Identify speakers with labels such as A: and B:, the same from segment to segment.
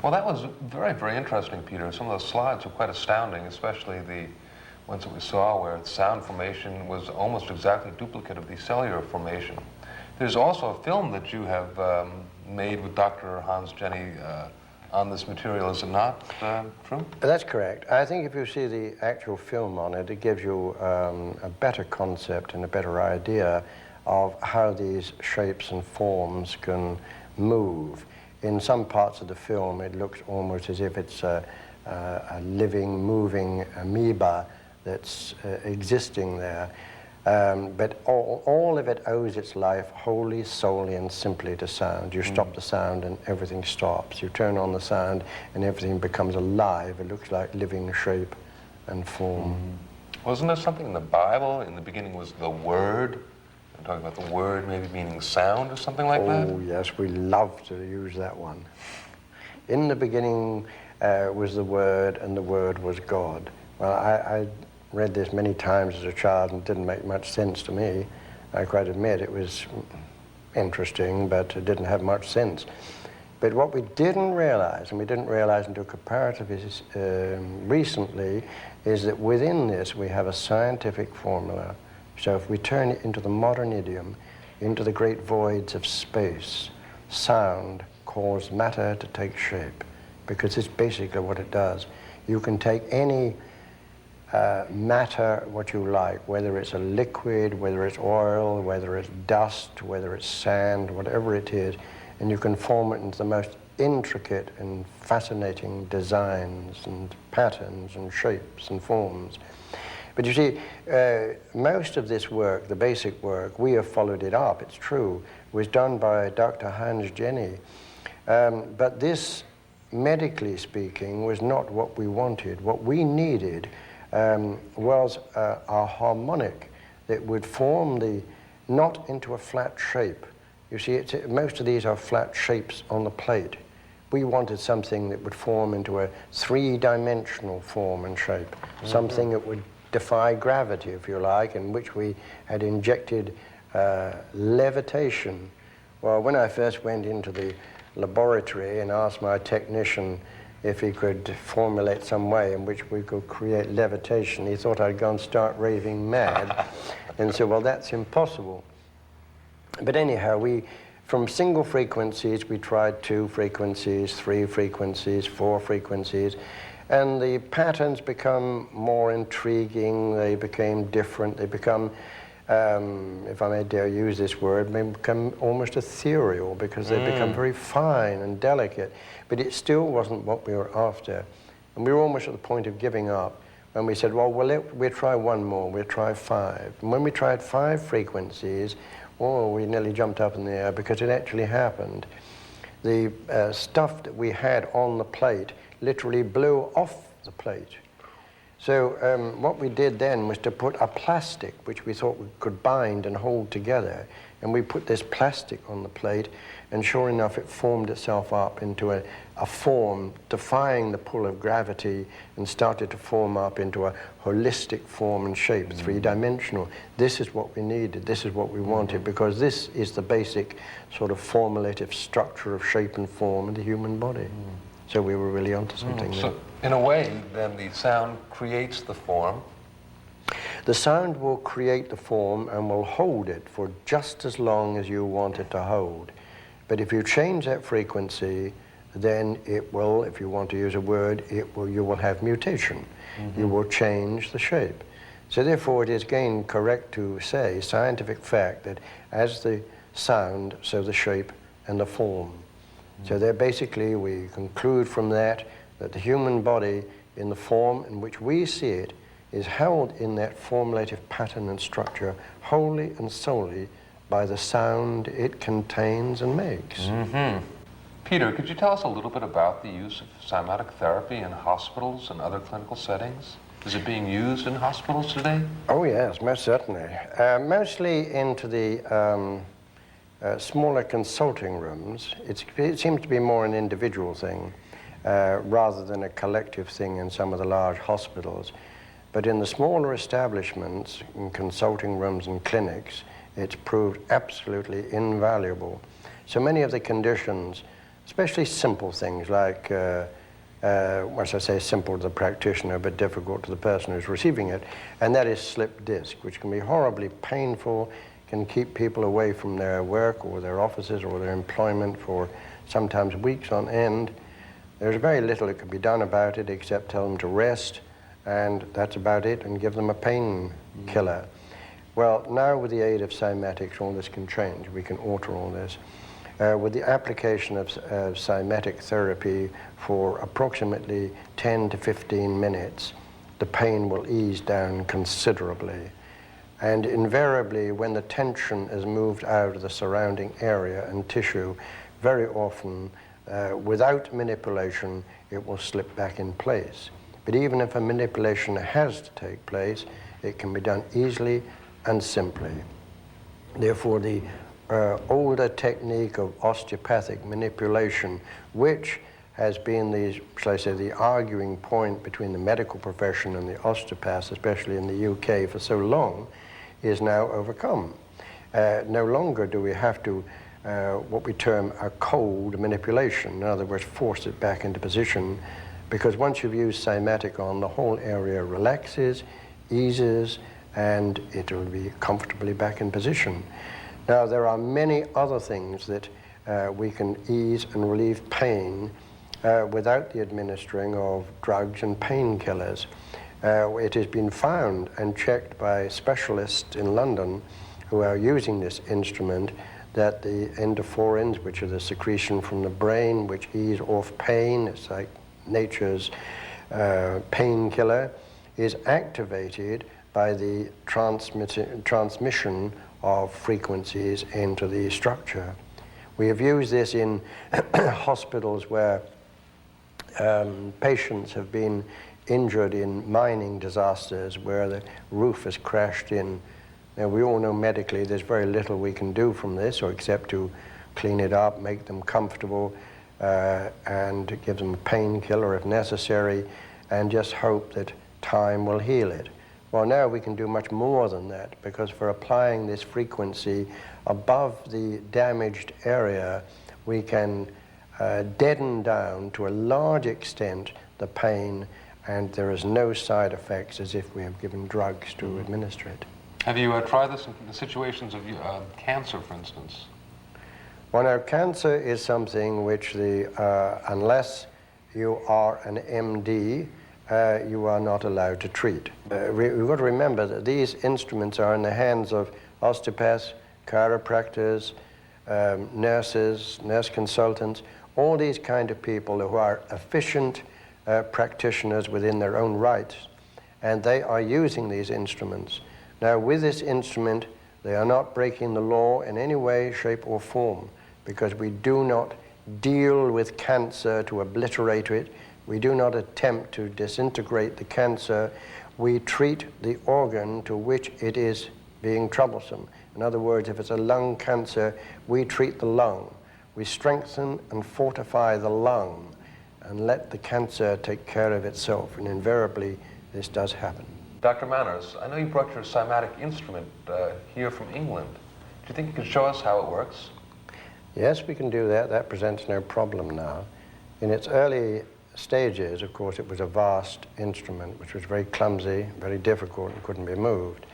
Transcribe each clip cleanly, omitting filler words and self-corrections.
A: Well, that was very, very interesting, Peter. Some of those slides were quite astounding, especially the ones that we saw where the sound formation was almost exactly duplicate of the cellular formation. There's also a film that you have made with Dr. Hans Jenny on this material, is it not true?
B: That's correct. I think if you see the actual film on it, it gives you a better concept and a better idea of how these shapes and forms can move. In some parts of the film, it looks almost as if it's a living, moving amoeba that's existing there. But all of it owes its life wholly, solely, and simply to sound. You stop the sound and everything stops. You turn on the sound and everything becomes alive. It looks like living shape and form.
A: Wasn't there something in the Bible? In the beginning was the Word. I'm talking about the Word maybe meaning sound or something like that?
B: Oh, yes, we love to use that one. In the beginning was the Word, and the Word was God. Well, I read this many times as a child and didn't make much sense to me. I quite admit it was interesting, but it didn't have much sense. But what we didn't realize, and we didn't realize until comparatively recently, is that within this we have a scientific formula. So if we turn it into the modern idiom, into the great voids of space, sound caused matter to take shape, because it's basically what it does. You can take any matter, what you like, whether it's a liquid, whether it's oil, whether it's dust, whether it's sand, whatever it is, and you can form it into the most intricate and fascinating designs and patterns and shapes and forms. But you see, most of this work, the basic work, we have followed it up, it's true, was done by Dr. Hans Jenny. But this, medically speaking, was not what we wanted. What we needed was a harmonic that would form not into a flat shape. You see, most of these are flat shapes on the plate. We wanted something that would form into a three-dimensional form and shape, something that would defy gravity, if you like, in which we had injected levitation. Well, when I first went into the laboratory and asked my technician if he could formulate some way in which we could create levitation, he thought I'd go and start raving mad, and said, well, that's impossible. But anyhow, from single frequencies, we tried 2 frequencies, 3 frequencies, 4 frequencies, and the patterns become more intriguing, they became different, they become, if I may dare use this word, they become almost ethereal because they become very fine and delicate, but it still wasn't what we were after. And we were almost at the point of giving up when we said, well, we'll try one more, we'll try 5. And when we tried 5 frequencies, oh, we nearly jumped up in the air because it actually happened. The stuff that we had on the plate literally blew off the plate. So what we did then was to put a plastic, which we thought we could bind and hold together, and we put this plastic on the plate, and sure enough it formed itself up into a form defying the pull of gravity and started to form up into a holistic form and shape, 3-dimensional. This is what we needed, this is what we wanted, because this is the basic sort of formulative structure of shape and form in the human body. So we were really onto something there.
A: So in a way, then the sound creates the form.
B: The sound will create the form and will hold it for just as long as you want it to hold. But if you change that frequency, then it will, if you want to use a word, you will have mutation. You will change the shape. So therefore it is again correct to say, scientific fact, that as the sound, so the shape and the form. So there basically we conclude from that the human body in the form in which we see it is held in that formulative pattern and structure wholly and solely by the sound it contains and makes.
A: Peter, could you tell us a little bit about the use of cymatic therapy in hospitals and other clinical settings? Is it being used in hospitals today?
B: Oh yes, most certainly. Mostly into the smaller consulting rooms. It seems to be more an individual thing rather than a collective thing in some of the large hospitals. But in the smaller establishments, in consulting rooms and clinics, it's proved absolutely invaluable. So many of the conditions especially simple things like, once I say simple to the practitioner, but difficult to the person who's receiving it, and that is slip disc, which can be horribly painful, can keep people away from their work or their offices or their employment for sometimes weeks on end. There's very little that can be done about it except tell them to rest, and that's about it, and give them a pain killer. Well, now with the aid of Cymatics, all this can change. We can alter all this. With the application of cymatic therapy for approximately 10 to 15 minutes, the pain will ease down considerably. And invariably, when the tension is moved out of the surrounding area and tissue, very often, without manipulation, it will slip back in place. But even if a manipulation has to take place, it can be done easily and simply. Therefore, the older technique of osteopathic manipulation, which has been the, shall I say, the arguing point between the medical profession and the osteopaths, especially in the UK for so long, is now overcome. No longer do we have to, what we term a cold manipulation, in other words, force it back into position, because once you've used Cymatic on, the whole area relaxes, eases, and it will be comfortably back in position. Now, there are many other things that we can ease and relieve pain without the administering of drugs and painkillers. It has been found and checked by specialists in London who are using this instrument that the endorphins, which are the secretion from the brain, which ease off pain, it's like nature's painkiller, is activated by the transmission of frequencies into the structure. We have used this in hospitals where patients have been injured in mining disasters where the roof has crashed in. Now, we all know medically there's very little we can do from this, or except to clean it up, make them comfortable, and give them a painkiller if necessary, and just hope that time will heal it. Well, now we can do much more than that, because for applying this frequency above the damaged area, we can deaden down to a large extent the pain, and there is no side effects as if we have given drugs to administer it.
A: Have you tried this in the situations of cancer, for instance?
B: Well, now, cancer is something which unless you are an MD, you are not allowed to treat. We've got to remember that these instruments are in the hands of osteopaths, chiropractors, nurses, nurse consultants, all these kind of people who are efficient practitioners within their own rights, and they are using these instruments. Now, with this instrument, they are not breaking the law in any way, shape, or form, because we do not deal with cancer to obliterate it. We do not attempt to disintegrate the cancer. We treat the organ to which it is being troublesome. In other words, if it's a lung cancer, we treat the lung. We strengthen and fortify the lung and let the cancer take care of itself, and invariably this does happen.
A: Dr. Manners, I know you brought your Cymatic instrument here from England. Do you think you could show us how it works?
B: Yes, we can do that. That presents no problem now. In its early stages, of course, it was a vast instrument which was very clumsy, very difficult, and couldn't be moved.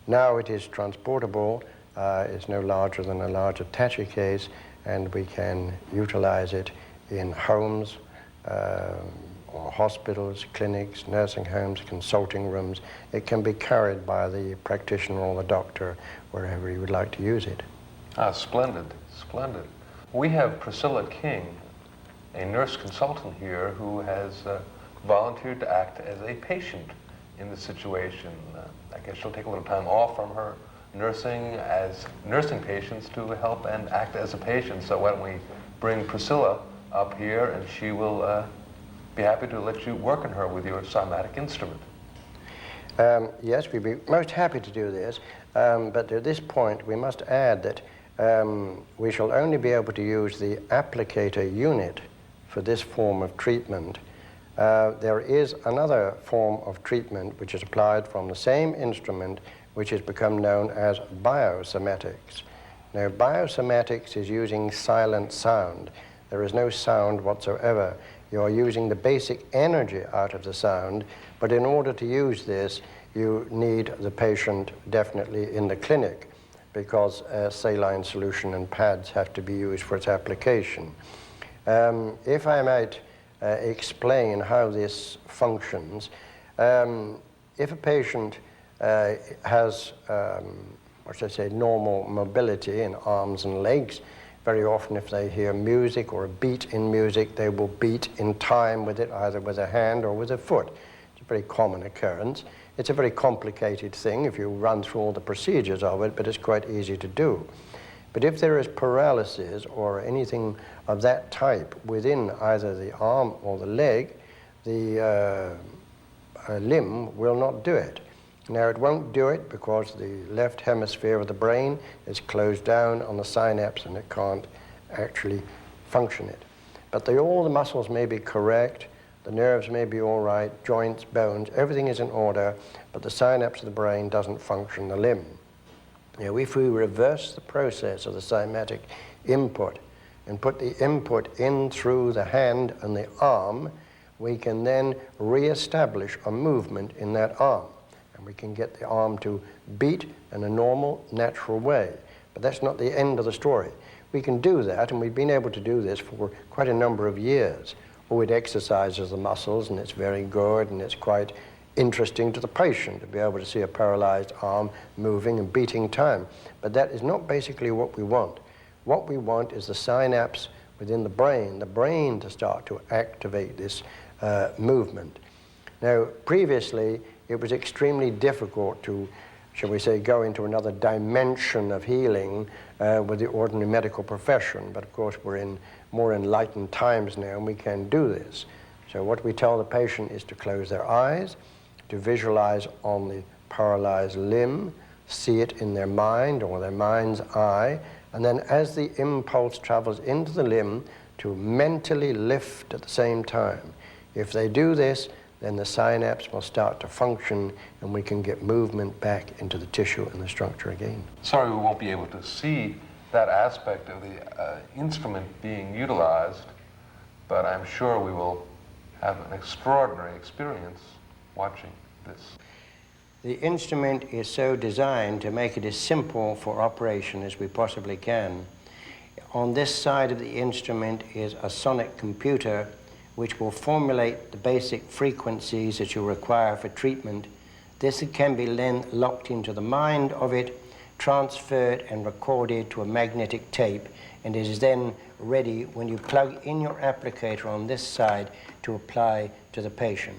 B: Now it is transportable, it's no larger than a large attaché case, and we can utilize it in homes, or hospitals, clinics, nursing homes, consulting rooms. It can be carried by the practitioner or the doctor wherever he would like to use it.
A: Ah, splendid, splendid. We have Priscilla King, a nurse consultant here who has volunteered to act as a patient in this situation. I guess she'll take a little time off from her nursing patients to help and act as a patient. So why don't we bring Priscilla up here, and she will be happy to let you work on her with your Cymatic instrument.
B: Yes, we'd be most happy to do this, but at this point we must add that we shall only be able to use the applicator unit for this form of treatment. There is another form of treatment which is applied from the same instrument, which has become known as biocymatics. Now, biocymatics is using silent sound. There is no sound whatsoever. You are using the basic energy out of the sound, but in order to use this, you need the patient definitely in the clinic, because saline solution and pads have to be used for its application. If I might explain how this functions, if a patient has, what should I say, normal mobility in arms and legs, very often if they hear music or a beat in music, they will beat in time with it, either with a hand or with a foot. It's a very common occurrence. It's a very complicated thing if you run through all the procedures of it, but it's quite easy to do. But if there is paralysis or anything of that type within either the arm or the leg, the limb will not do it. Now, it won't do it because the left hemisphere of the brain is closed down on the synapse and it can't actually function it. But all the muscles may be correct, the nerves may be all right, joints, bones, everything is in order, but the synapse of the brain doesn't function the limb. Now, if we reverse the process of the cymatic input and put the input in through the hand and the arm, we can then re-establish a movement in that arm. And we can get the arm to beat in a normal, natural way. But that's not the end of the story. We can do that, and we've been able to do this for quite a number of years. Oh, it exercises the muscles, and it's very good, and it's quite interesting to the patient to be able to see a paralyzed arm moving and beating time. But that is not basically what we want. What we want is the synapse within the brain to start to activate this movement. Now, previously, it was extremely difficult to, shall we say, go into another dimension of healing with the ordinary medical profession. But of course, we're in more enlightened times now, and we can do this. So what we tell the patient is to close their eyes, to visualize on the paralyzed limb, see it in their mind or their mind's eye, and then as the impulse travels into the limb, to mentally lift at the same time. If they do this, then the synapse will start to function and we can get movement back into the tissue and the structure again.
A: Sorry we won't be able to see that aspect of the instrument being utilized, but I'm sure we will have an extraordinary experience watching this.
B: The instrument is so designed to make it as simple for operation as we possibly can. On this side of the instrument is a sonic computer which will formulate the basic frequencies that you require for treatment. This can be then locked into the mind of it, transferred and recorded to a magnetic tape, and it is then ready when you plug in your applicator on this side to apply to the patient.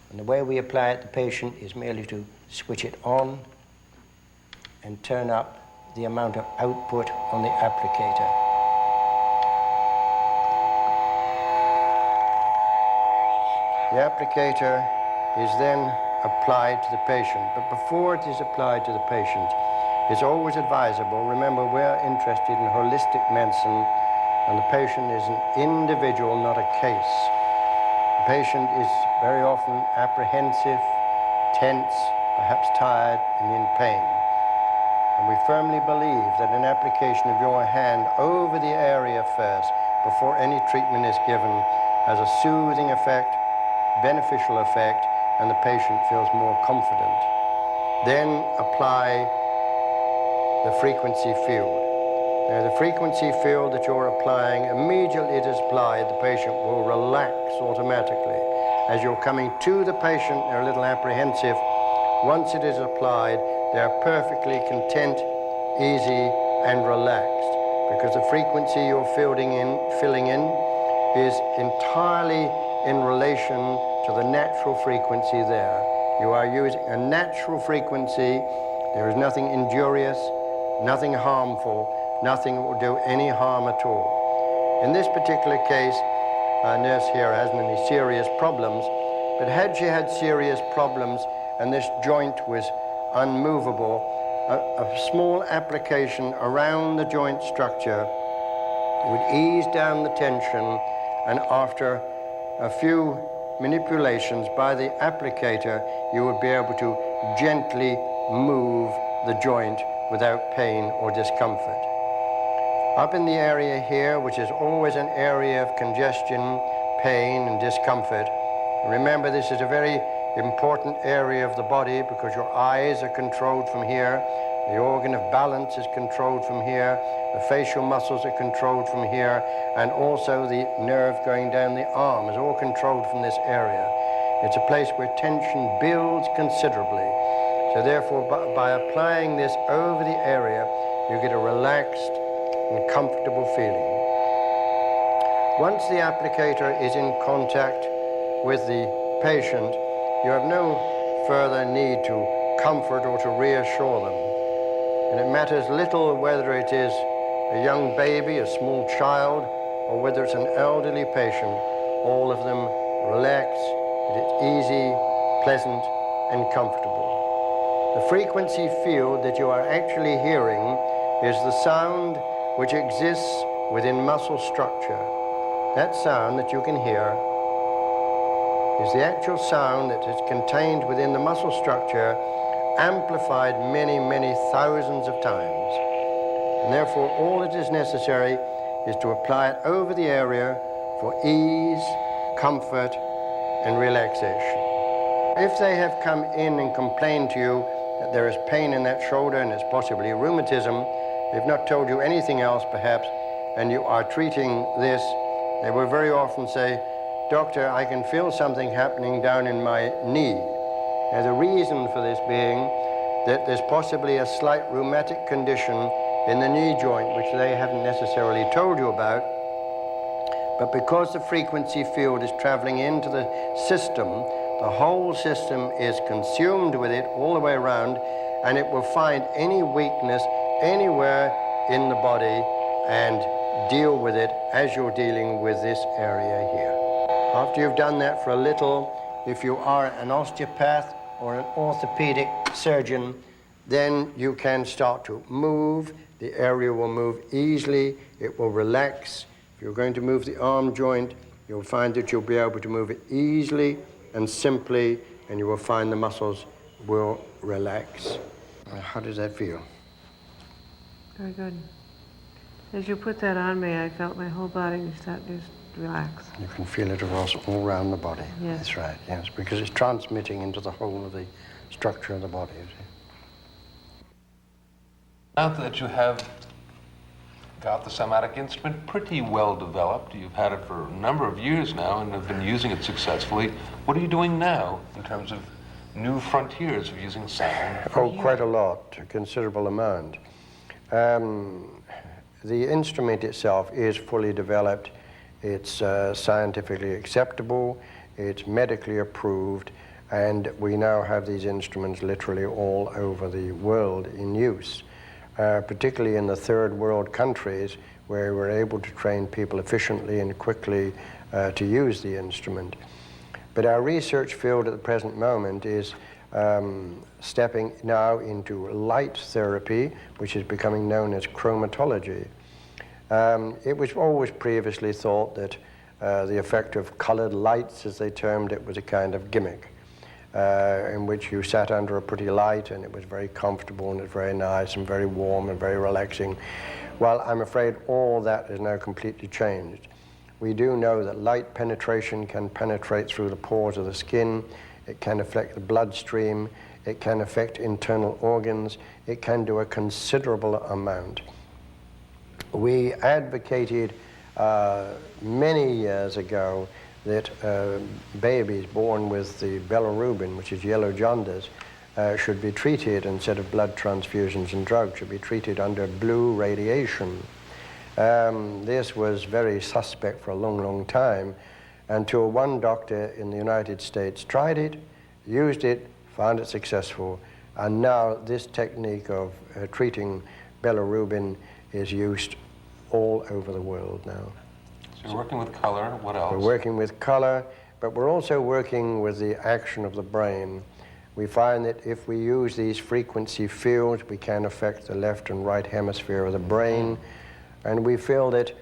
B: And the way we apply it to the patient is merely to switch it on and turn up the amount of output on the applicator. The applicator is then applied to the patient, but before it is applied to the patient, it's always advisable, remember we're interested in holistic medicine, and the patient is an individual, not a case. The patient is very often apprehensive, tense, perhaps tired and in pain. And we firmly believe that an application of your hand over the area first, before any treatment is given, has a soothing effect, beneficial effect, and the patient feels more confident. Then apply the frequency field. Now, the frequency field that you're applying, immediately it is applied, the patient will relax automatically. As you're coming to the patient, they're a little apprehensive. Once it is applied, they're perfectly content, easy, and relaxed, because the frequency you're filling in is entirely in relation to the natural frequency there. You are using a natural frequency. There is nothing injurious, nothing harmful, nothing that will do any harm at all. In this particular case, our nurse here hasn't any serious problems, but had she had serious problems and this joint was unmovable, a small application around the joint structure would ease down the tension, and after a few manipulations by the applicator, you would be able to gently move the joint without pain or discomfort. Up in the area here, which is always an area of congestion, pain and discomfort. Remember, this is a very important area of the body because your eyes are controlled from here, the organ of balance is controlled from here, the facial muscles are controlled from here, and also the nerve going down the arm is all controlled from this area. It's a place where tension builds considerably. So therefore, by applying this over the area, you get a relaxed and comfortable feeling. Once the applicator is in contact with the patient, you have no further need to comfort or to reassure them. And it matters little whether it is a young baby, a small child, or whether it's an elderly patient. All of them relax, it's easy, pleasant, and comfortable. The frequency field that you are actually hearing is the sound which exists within muscle structure. That sound that you can hear is the actual sound that is contained within the muscle structure, amplified many, many thousands of times. And therefore, all that is necessary is to apply it over the area for ease, comfort, and relaxation. If they have come in and complained to you that there is pain in that shoulder and it's possibly rheumatism, they've not told you anything else perhaps, and you are treating this, they will very often say, "Doctor, I can feel something happening down in my knee." Now the reason for this being that there's possibly a slight rheumatic condition in the knee joint which they haven't necessarily told you about, but because the frequency field is traveling into the system, the whole system is consumed with it all the way around, and it will find any weakness anywhere in the body and deal with it as you're dealing with this area here. After you've done that for a little, if you are an osteopath or an orthopedic surgeon, then you can start to move. The area will move easily, it will relax. If you're going to move the arm joint, you'll find that you'll be able to move it easily and simply, and you will find the muscles will relax. How does that feel?
C: Very good. As you put that on me, I felt my whole body start to relax.
B: You can feel it across all around the body.
C: Yes.
B: That's right, yes, because it's transmitting into the whole of the structure of the body. You see.
A: Now that you have got the Cymatic instrument pretty well developed, you've had it for a number of years now and have been using it successfully, what are you doing now in terms of new frontiers of using sound?
B: Oh, quite a lot, a considerable amount. The instrument itself is fully developed. It's scientifically acceptable, it's medically approved, and we now have these instruments literally all over the world in use, particularly in the third world countries where we're able to train people efficiently and quickly to use the instrument. But our research field at the present moment is stepping now into light therapy, which is becoming known as chromatology. It was always previously thought that the effect of colored lights, as they termed it, was a kind of gimmick in which you sat under a pretty light and it was very comfortable and it's very nice and very warm and very relaxing. Well, I'm afraid all that is now completely changed. We do know that light penetration can penetrate through the pores of the skin, it can affect the bloodstream, it can affect internal organs, it can do a considerable amount. We advocated many years ago that babies born with the bilirubin, which is yellow jaundice, should be treated, instead of blood transfusions and drugs, should be treated under blue radiation. This was very suspect for a long, long time, until one doctor in the United States tried it, used it, found it successful, and now this technique of treating bilirubin is used all over the world now.
A: So you're working with color, what else?
B: We're working with color, but we're also working with the action of the brain. We find that if we use these frequency fields, we can affect the left and right hemisphere of the brain, and we feel that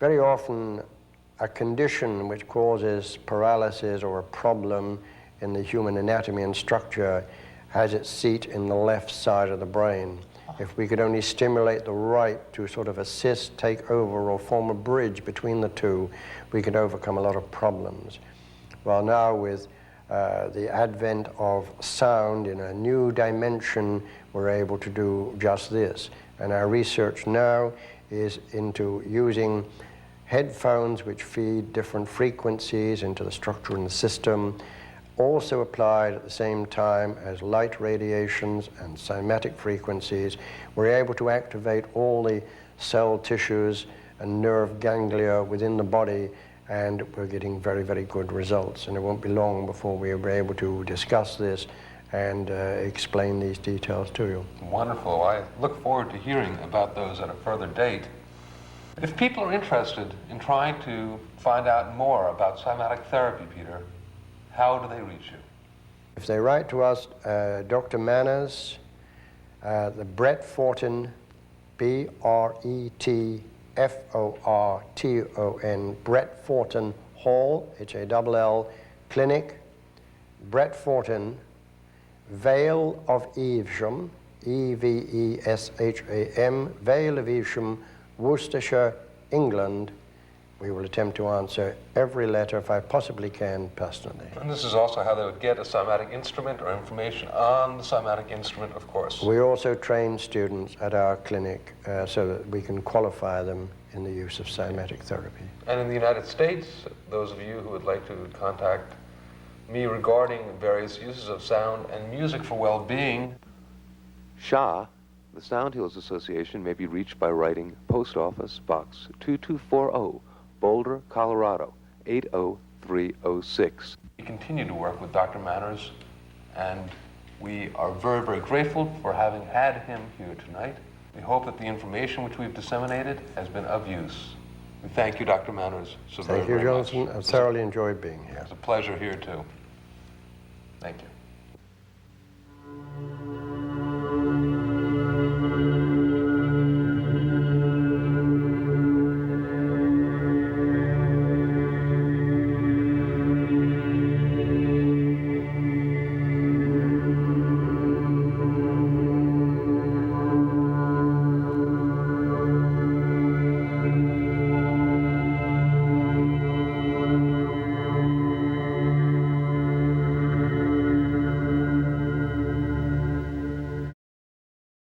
B: very often a condition which causes paralysis or a problem in the human anatomy and structure has its seat in the left side of the brain. If we could only stimulate the right to sort of assist, take over, or form a bridge between the two, we could overcome a lot of problems. Well, now with the advent of sound in a new dimension, we're able to do just this. And our research now is into using headphones which feed different frequencies into the structure in the system, also applied at the same time as light radiations and cymatic frequencies. We're able to activate all the cell tissues and nerve ganglia within the body, and we're getting very, very good results. And it won't be long before we are able to discuss this and explain these details to you.
A: Wonderful. I look forward to hearing about those at a further date. If people are interested in trying to find out more about cymatic therapy, Peter, how do they reach you?
B: If they write to us, Dr. Manners, the Brett Fortin, B-R-E-T-F-O-R-T-O-N, Brett Fortin Hall, H-A-L-L, Clinic, Brett Fortin, Vale of Evesham, E-V-E-S-H-A-M, Vale of Evesham, Worcestershire, England. We will attempt to answer every letter, if I possibly can, personally.
A: And this is also how they would get a cymatic instrument or information on the cymatic instrument, of course.
B: We also train students at our clinic so that we can qualify them in the use of cymatic therapy.
A: And in the United States, those of you who would like to contact me regarding various uses of sound and music for well-being, SHA, the Sound Healers Association, may be reached by writing Post Office Box 2240, Boulder, Colorado, 80306. We continue to work with Dr. Manners, and we are very, very grateful for having had him here tonight. We hope that the information which we've disseminated has been of use. We thank you, Dr. Manners, so very, very much.
B: Thank you, Johnson. I've thoroughly enjoyed being here.
A: It's a pleasure here, too. Thank you.